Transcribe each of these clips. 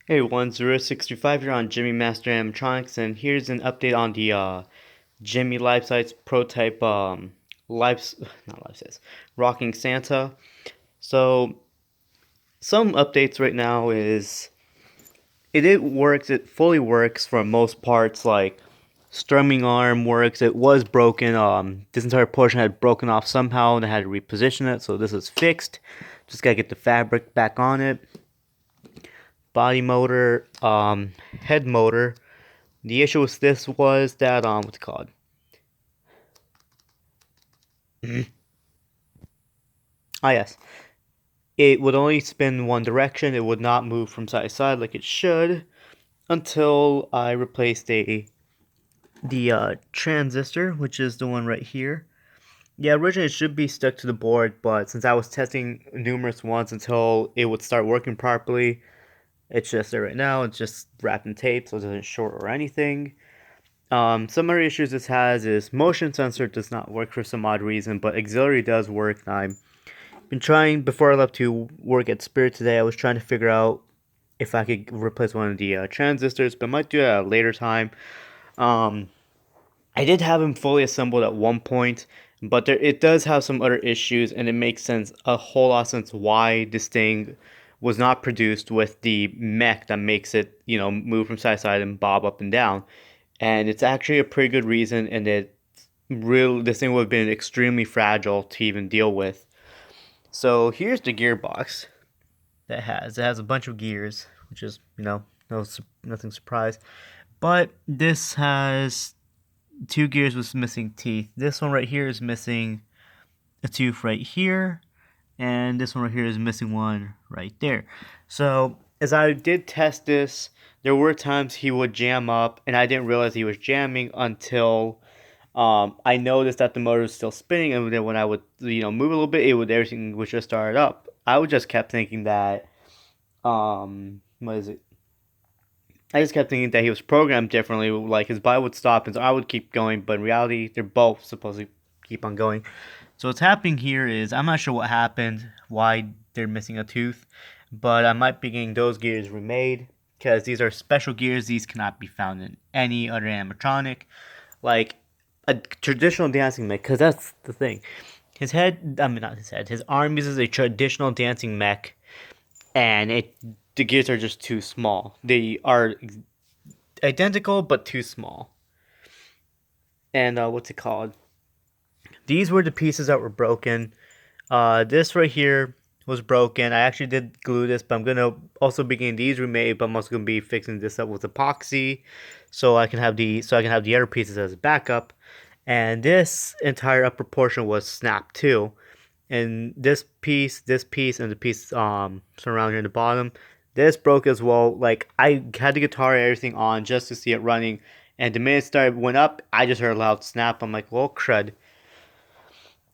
Hey everyone, 065 here on Jimmy Master Animatronics, and here's an update on the Jimmy Life Size prototype life not life size rocking Santa. So some updates right now is it fully works for most parts, like strumming arm works. It was broken. This entire portion had broken off somehow and I had to reposition it, so this is fixed. Just gotta get the fabric back on it. Body motor, head motor. The issue with this was that what's it called? Ah yes, it would only spin one direction. It would not move from side to side like it should until I replaced the transistor, which is the one right here. Yeah, originally it should be stuck to the board, but since I was testing numerous ones until it would start working properly, it's just there right now. It's just wrapped in tape, so it doesn't short or anything. Some other issues this has is motion sensor does not work for some odd reason, but auxiliary does work. I'm been trying before I left to work at Spirit today. I was trying to figure out if I could replace one of the transistors, but I might do that at a later time. Um, I did have him fully assembled at one point, but it does have some other issues, and it makes sense a whole lot of sense why this thing was not produced with the mech that makes it move from side to side and bob up and down. And it's actually a pretty good reason, and this thing would have been extremely fragile to even deal with. So here's the gearbox it has a bunch of gears, which is nothing surprise. But this has two gears with missing teeth. This one right here is missing a tooth right here, and this one right here is missing one right there. So as I did test this, there were times he would jam up, and I didn't realize he was jamming until I noticed that the motor was still spinning, and then when I would move a little bit, everything would just start up. I would just kept thinking that what is it? I just kept thinking that he was programmed differently. Like his body would stop, and so I would keep going. But in reality, they're both supposed to keep on going. So what's happening here is I'm not sure what happened, why they're missing a tooth, but I might be getting those gears remade because these are special gears. These cannot be found in any other animatronic. Like a traditional dancing mech, because that's the thing. His head, I mean, not his head, his arm uses a traditional dancing mech, and the gears are just too small. They are identical, but too small. And what's it called? These were the pieces that were broken. This right here was broken. I actually did glue this, but I'm gonna also be getting these remade. But I'm also gonna be fixing this up with epoxy, so I can have the other pieces as a backup. And this entire upper portion was snapped too. And this piece, and the piece surrounding the bottom, this broke as well. Like I had the guitar and everything on just to see it running, and the minute it started went up, I just heard a loud snap. I'm like, well, crud,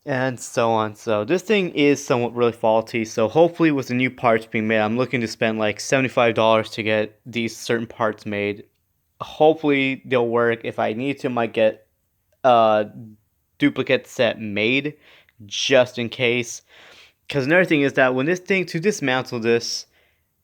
and so on. So this thing is somewhat really faulty. So hopefully, with the new parts being made, I'm looking to spend like $75 to get these certain parts made. Hopefully, they'll work. If I need to, I might get a duplicate set made just in case. Because another thing is that when this thing, to dismantle this,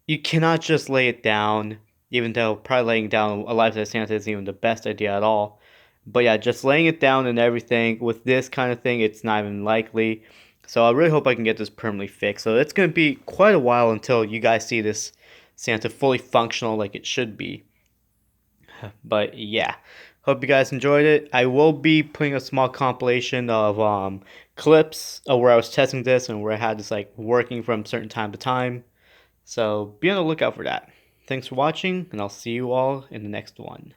you cannot just lay it down, even though probably laying down a life-size Santa isn't even the best idea at all. But yeah, just laying it down and everything, with this kind of thing, it's not even likely. So I really hope I can get this permanently fixed. So it's going to be quite a while until you guys see this Santa fully functional like it should be. But yeah, hope you guys enjoyed it. I will be putting a small compilation of clips of where I was testing this and where I had this like working from certain time to time. So be on the lookout for that. Thanks for watching, and I'll see you all in the next one.